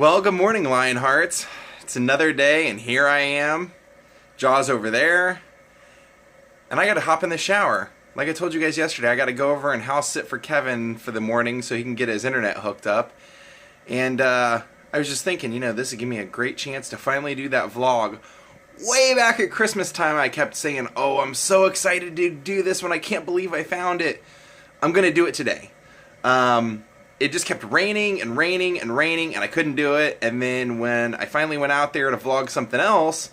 Well, good morning, Lionhearts. It's another day, and here I am. Jaw's over there. And I gotta hop in the shower. Like I told you guys yesterday, I gotta go over and house sit for Kevin for the morning so he can get his internet hooked up. And I was just thinking, this would give me a great chance to finally do that vlog. Way back at Christmas time, I kept saying, oh, I'm so excited to do this one. I can't believe I found it. I'm gonna do it today. It just kept raining and raining and raining, and I couldn't do it. And then when I finally went out there to vlog something else,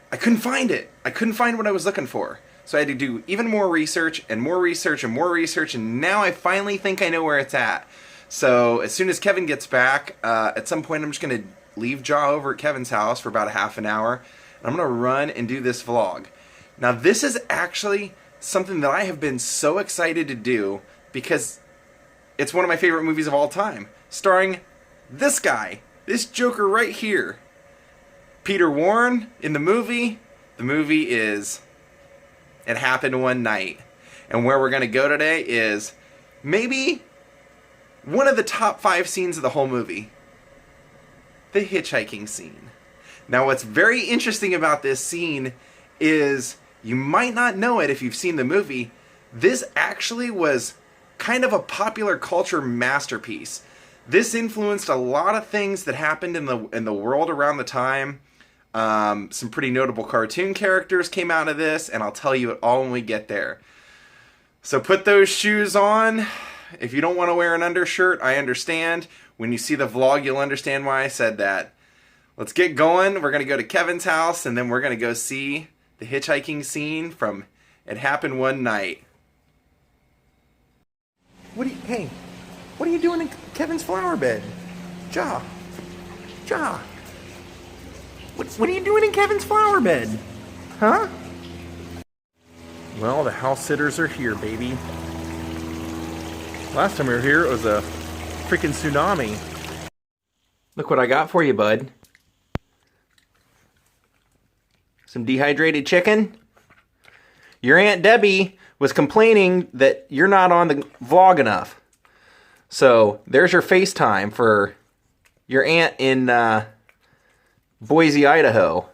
I couldn't find it. I couldn't find what I was looking for. So I had to do even more research and more research and more research, and now I finally think I know where it's at. So as soon as Kevin gets back, at some point I'm just going to leave Jaw over at Kevin's house for about a half an hour, and I'm going to run and do this vlog. Now this is actually something that I have been so excited to do because it's one of my favorite movies of all time, starring this guy, this Joker right here. Peter Warren in the movie. The movie is It Happened One Night. And where we're going to go today is maybe one of the top 5 scenes of the whole movie. The hitchhiking scene. Now what's very interesting about this scene is, you might not know it if you've seen the movie, this actually was kind of a popular culture masterpiece. This influenced a lot of things that happened in the world around the time. Some pretty notable cartoon characters came out of this, and I'll tell you it all when we get there. So put those shoes on. If you don't want to wear an undershirt, I understand. When you see the vlog, you'll understand why I said that. Let's get going. We're going to go to Kevin's house, and then we're going to go see the hitchhiking scene from It Happened One Night. Hey, what are you doing in Kevin's flower bed? Jaw. What are you doing in Kevin's flower bed? Huh? Well, the house sitters are here, baby. Last time we were here, it was a freaking tsunami. Look what I got for you, bud. Some dehydrated chicken. Your Aunt Debbie was complaining that you're not on the vlog enough. So there's your FaceTime for your aunt in Boise, Idaho.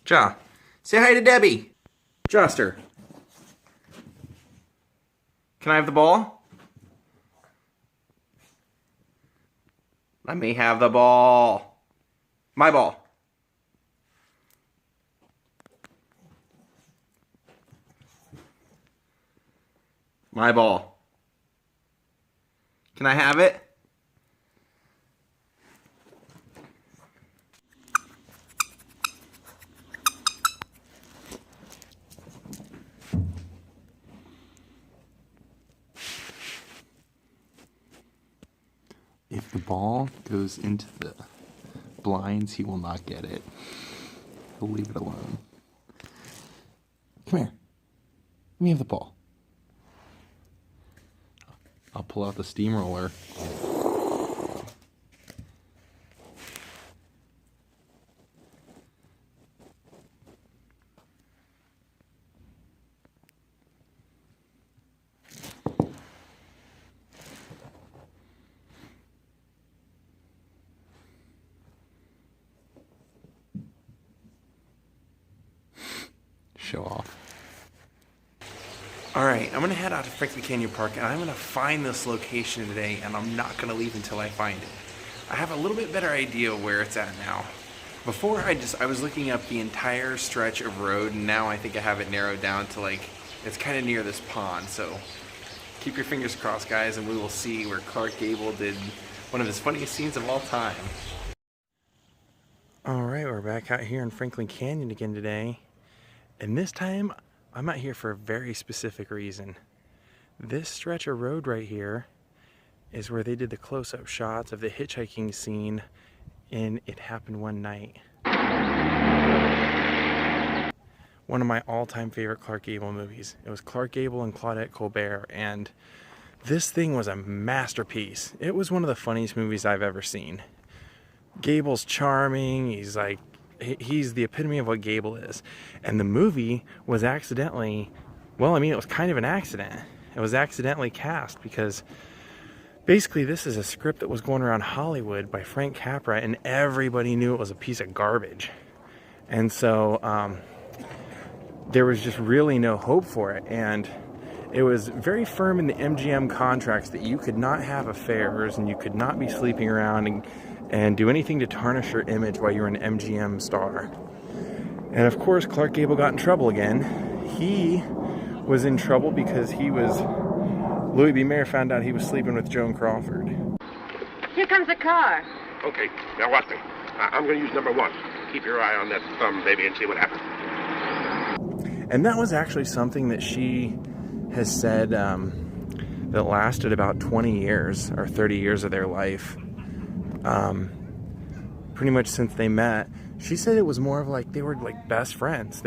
Jaw, say hi to Debbie. Joster. Can I have the ball? Let me have the ball. My ball. My ball. Can I have it? If the ball goes into the blinds, he will not get it. He'll leave it alone. Come here. Let me have the ball. I'll pull out the steamroller. Show off. Alright, I'm going to head out to Franklin Canyon Park, and I'm going to find this location today, and I'm not going to leave until I find it. I have a little bit better idea of where it's at now. Before I was looking up the entire stretch of road, and now I think I have it narrowed down to it's kind of near this pond, so keep your fingers crossed, guys, and we will see where Gable did one of his funniest scenes of all time. Alright, we're back out here in Franklin Canyon again today, and this time I'm out here for a very specific reason. This stretch of road right here is where they did the close-up shots of the hitchhiking scene in It Happened One Night. One of my all-time favorite Clark Gable movies. It was Clark Gable and Claudette Colbert, and this thing was a masterpiece. It was one of the funniest movies I've ever seen. Gable's charming, he's the epitome of what Gable is. And the movie was accidentally, well, I mean, it was kind of an accident. It was accidentally cast because Basically, this is a script that was going around Hollywood by Frank Capra, and everybody knew it was a piece of garbage. And so there was just really no hope for it. And it was very firm in the MGM contracts that you could not have affairs and you could not be sleeping around and do anything to tarnish your image while you were an MGM star. And of course, Clark Gable got in trouble again. He was in trouble because Louis B. Mayer found out he was sleeping with Joan Crawford. Here comes a car. Okay, now watch me. I'm going to use number 1. Keep your eye on that thumb, baby, and see what happens. And that was actually something that she has said that lasted about 20 years or 30 years of their life. Pretty much since they met. She said it was more of like they were like best friends.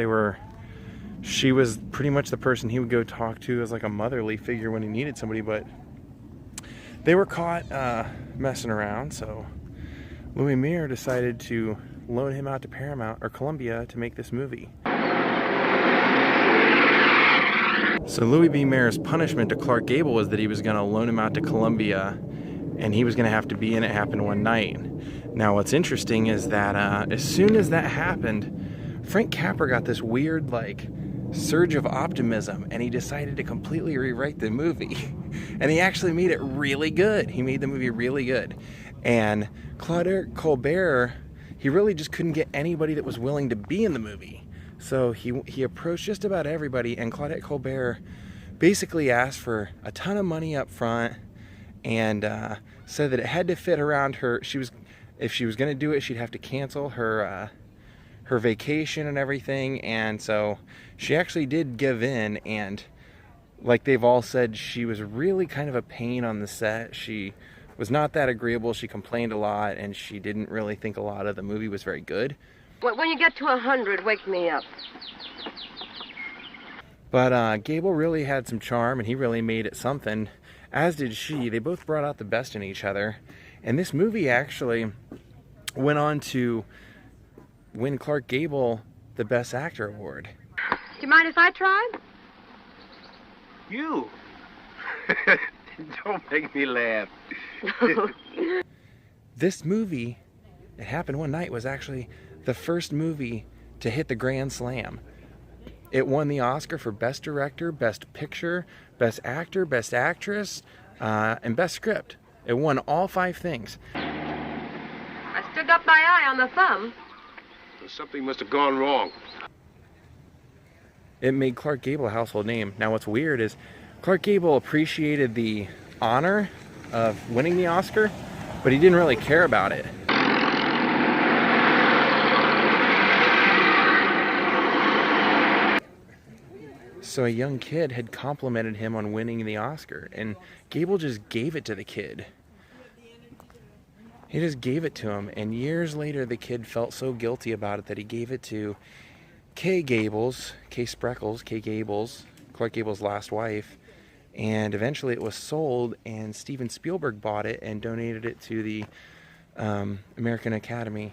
She was pretty much the person he would go talk to as like a motherly figure when he needed somebody, but they were caught messing around, so Louis Mayer decided to loan him out to Paramount or Columbia to make this movie. So Louis B. Mayer's punishment to Clark Gable was that he was going to loan him out to Columbia and he was going to have to be in It Happened One Night. Now what's interesting is that as soon as that happened, Frank Capra got this weird like surge of optimism and he decided to completely rewrite the movie. And he actually made it really good. He made the movie really good. And Claudette Colbert, he really just couldn't get anybody that was willing to be in the movie. So he approached just about everybody, and Claudette Colbert basically asked for a ton of money up front and said that it had to fit around her. If she was going to do it, she'd have to cancel her vacation and everything. And so she actually did give in, and like they've all said, she was really kind of a pain on the set. She was not that agreeable. She complained a lot, and she didn't really think a lot of the movie was very good. When you get to 100, wake me up. But Gable really had some charm, and he really made it something, as did she. They both brought out the best in each other. And this movie actually went on to win Clark Gable the Best Actor award. Do you mind if I try? You? Don't make me laugh. This movie, It Happened One Night, was actually the first movie to hit the Grand Slam. It won the Oscar for Best Director, Best Picture, Best Actor, Best Actress, and Best Script. It won all 5 things. I still got my eye on the thumb. Something must have gone wrong. It made Clark Gable a household name. Now what's weird is Clark Gable appreciated the honor of winning the Oscar, but he didn't really care about it. So a young kid had complimented him on winning the Oscar, and Gable just gave it to the kid. He just gave it to him, and years later the kid felt so guilty about it that he gave it to Kay Gable's, Clark Gable's last wife, and eventually it was sold, and Steven Spielberg bought it and donated it to the American Academy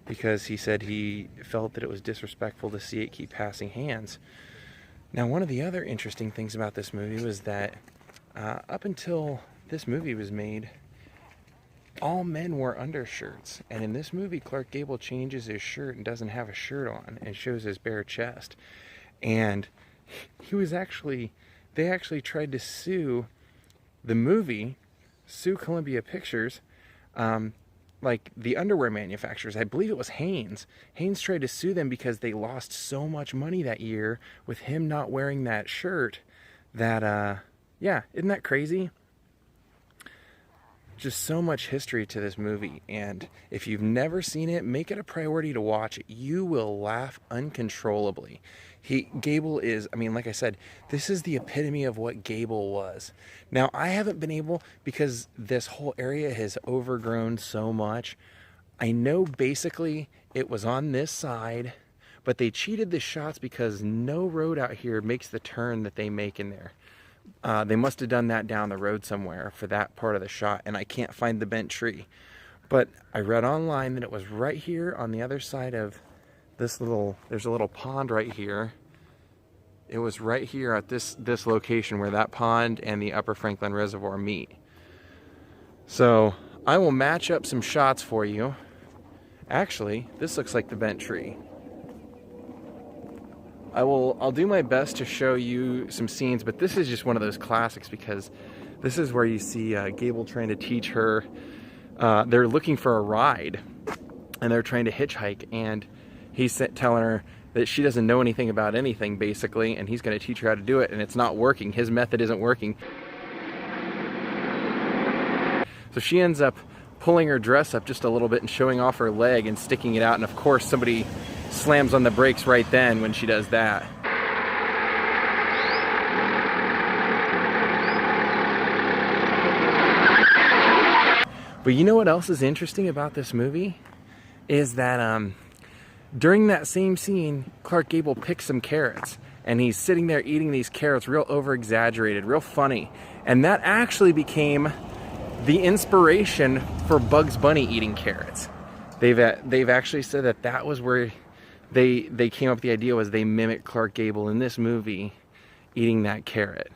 because he said he felt that it was disrespectful to see it keep passing hands. Now, one of the other interesting things about this movie was that up until this movie was made, all men wore undershirts. And in this movie, Clark Gable changes his shirt and doesn't have a shirt on and shows his bare chest. And they actually tried to sue the movie, sue Columbia Pictures, like the underwear manufacturers. I believe it was Hanes. Hanes tried to sue them because they lost so much money that year with him not wearing that shirt that, yeah, isn't that crazy? Just so much history to this movie, and if you've never seen it, make it a priority to watch it. You will laugh uncontrollably. Gable is, I mean, like I said, this is the epitome of what Gable was. Now, I haven't been able, because this whole area has overgrown so much, I know basically it was on this side, but they cheated the shots because no road out here makes the turn that they make in there. They must have done that down the road somewhere for that part of the shot, and I can't find the bent tree. But I read online that it was right here on the other side of this there's a little pond right here. It was right here at this location where that pond and the Upper Franklin Reservoir meet. So I will match up some shots for you. Actually, this looks like the bent tree. I'll do my best to show you some scenes, but this is just one of those classics because this is where you see Gable trying to teach her. They're looking for a ride, and they're trying to hitchhike, and he's telling her that she doesn't know anything about anything, basically, and he's going to teach her how to do it, and it's not working. His method isn't working. So she ends up pulling her dress up just a little bit and showing off her leg and sticking it out, and of course somebody slams on the brakes right then when she does that. But you know what else is interesting about this movie? Is that during that same scene, Clark Gable picks some carrots, and he's sitting there eating these carrots real over-exaggerated, real funny. And that actually became the inspiration for Bugs Bunny eating carrots. They've actually said that that was where they came up with the idea, was they mimicked Clark Gable in this movie eating that carrot.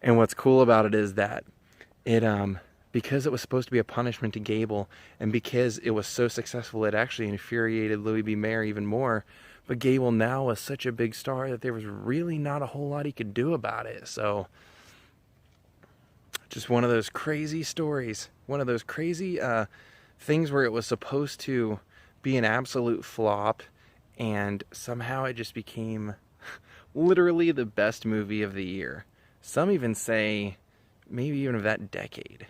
And what's cool about it is that it because it was supposed to be a punishment to Gable, and because it was so successful, it actually infuriated Louis B. Mayer even more. But Gable now was such a big star that there was really not a whole lot he could do about it. So just one of those crazy stories, one of those crazy things where it was supposed to be an absolute flop, and somehow it just became literally the best movie of the year. Some even say maybe even of that decade.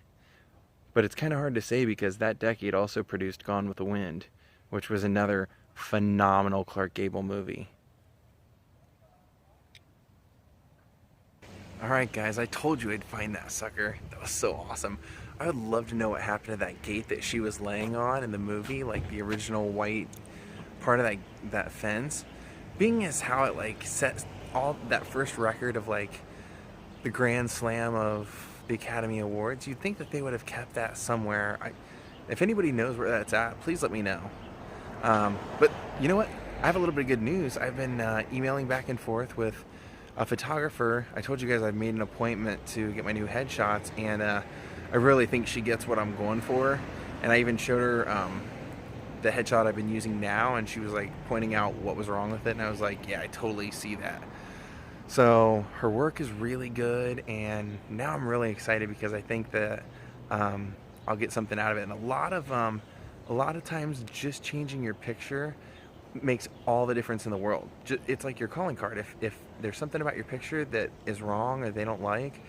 But it's kind of hard to say because that decade also produced Gone with the Wind, which was another phenomenal Clark Gable movie. Alright guys, I told you I'd find that sucker. That was so awesome. I would love to know what happened to that gate that she was laying on in the movie, like the original white part of that fence. Being as how it like set all that first record of like the Grand Slam of the Academy Awards, you'd think that they would have kept that somewhere. If anybody knows where that's at, please let me know. But you know what? I have a little bit of good news. I've been emailing back and forth with a photographer. I told you guys I've made an appointment to get my new headshots, and I really think she gets what I'm going for. And I even showed her the headshot I've been using now, and she was like pointing out what was wrong with it, and I was like, yeah, I totally see that. So her work is really good, and now I'm really excited because I think that I'll get something out of it. And a lot of times just changing your picture makes all the difference in the world. It's like your calling card. If there's something about your picture that is wrong or they don't like,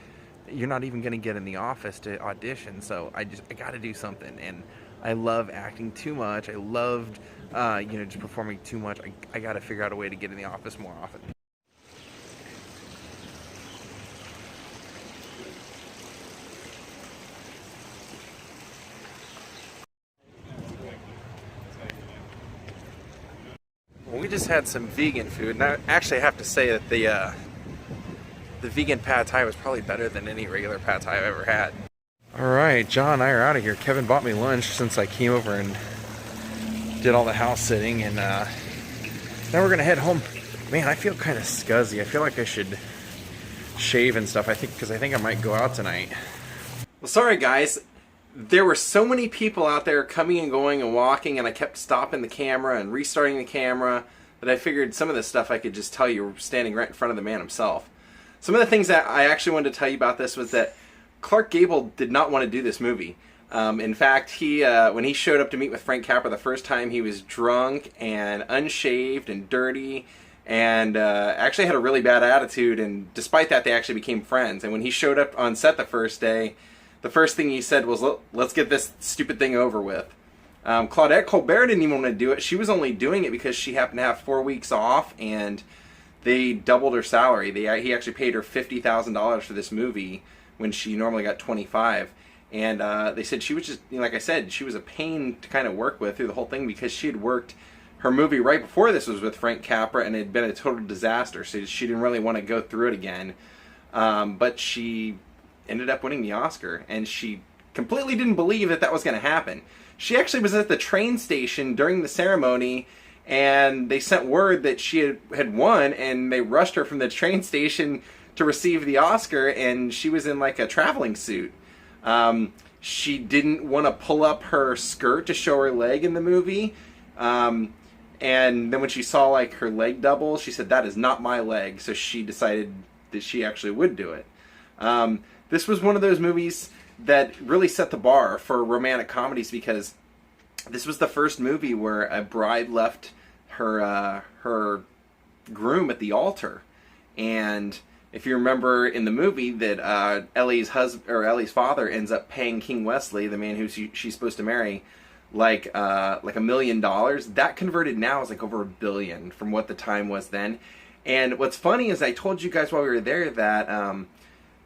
you're not even going to get in the office to audition. So I got to do something. And I love acting too much. I loved just performing too much. I got to figure out a way to get in the office more often. We just had some vegan food, and I actually have to say that the vegan pad thai was probably better than any regular pad thai I've ever had. Alright, John and I are out of here. Kevin bought me lunch since I came over and did all the house sitting, and now we're gonna head home. Man, I feel kind of scuzzy. I feel like I should shave and stuff, because I think I might go out tonight. Well, sorry guys. There were so many people out there coming and going and walking, and I kept stopping the camera and restarting the camera that I figured some of this stuff I could just tell you standing right in front of the man himself. Some of the things that I actually wanted to tell you about this was that Clark Gable did not want to do this movie. In fact, when he showed up to meet with Frank Capra the first time, he was drunk and unshaved and dirty, and actually had a really bad attitude, and despite that they actually became friends. And when he showed up on set the first day, the first thing he said was, let's get this stupid thing over with. Claudette Colbert didn't even want to do it. She was only doing it because she happened to have 4 weeks off, and they doubled her salary. He actually paid her $50,000 for this movie when she normally got $25,000. And they said she was just, like I said, she was a pain to kind of work with through the whole thing because she had worked her movie right before this was with Frank Capra, and it had been a total disaster, so she didn't really want to go through it again. But she ended up winning the Oscar, and she completely didn't believe that was going to happen. She actually was at the train station during the ceremony, and they sent word that she had won, and they rushed her from the train station to receive the Oscar, and she was in like a traveling suit. She didn't want to pull up her skirt to show her leg in the movie. And then when she saw like her leg double, she said, "That is not my leg." So she decided that she actually would do it. This was one of those movies that really set the bar for romantic comedies, because this was the first movie where a bride left her groom at the altar. And if you remember in the movie that Ellie's father ends up paying King Wesley, the man who she's supposed to marry, like $1 million. That converted now is like over $1 billion from what the time was then. And what's funny is I told you guys while we were there that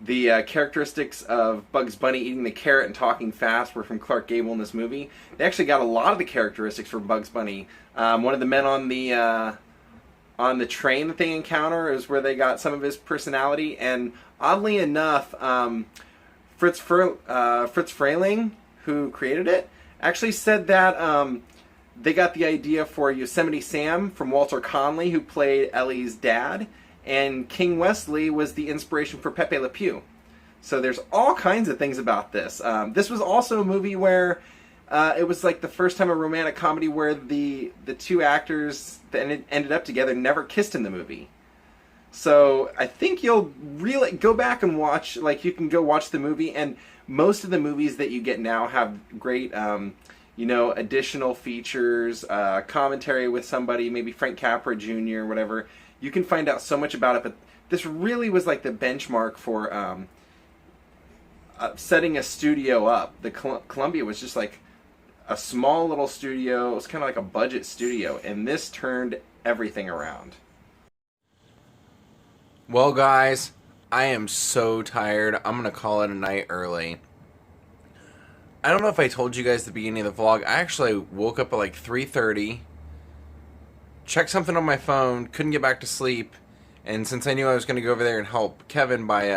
the characteristics of Bugs Bunny eating the carrot and talking fast were from Clark Gable in this movie. They actually got a lot of the characteristics from Bugs Bunny. One of the men on the train that they encounter is where they got some of his personality. And oddly enough, Fritz Frayling, who created it, actually said that they got the idea for Yosemite Sam from Walter Conley, who played Ellie's dad, and King Wesley was the inspiration for Pepe Le Pew. So there's all kinds of things about this. This was also a movie where it was like the first time a romantic comedy where the two actors that ended up together never kissed in the movie. So I think you'll really go back and watch, like you can go watch the movie, and most of the movies that you get now have great, additional features, commentary with somebody, maybe Frank Capra Jr. or whatever. You can find out so much about it, but this really was like the benchmark for setting a studio up. The Columbia was just like a small little studio. It was kind of like a budget studio, and this turned everything around. Well, guys, I am so tired. I'm going to call it a night early. I don't know if I told you guys at the beginning of the vlog. I actually woke up at like 3:30, checked something on my phone, couldn't get back to sleep, and since I knew I was going to go over there and help Kevin by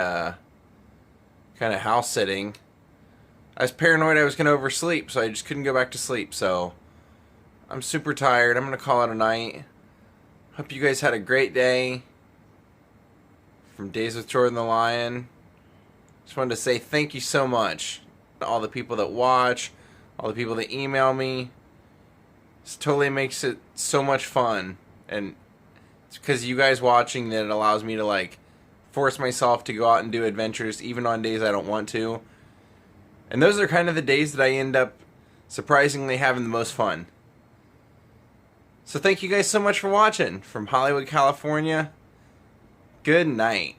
kind of house sitting, I was paranoid I was going to oversleep, so I just couldn't go back to sleep. So I'm super tired. I'm going to call it a night. Hope you guys had a great day. From Daze with Jordan the Lion, just wanted to say thank you so much to all the people that watch, all the people that email me. This totally makes it so much fun, and it's because you guys watching that it allows me to like force myself to go out and do adventures even on days I don't want to. And those are kind of the days that I end up surprisingly having the most fun. So thank you guys so much for watching. From Hollywood, California, good night.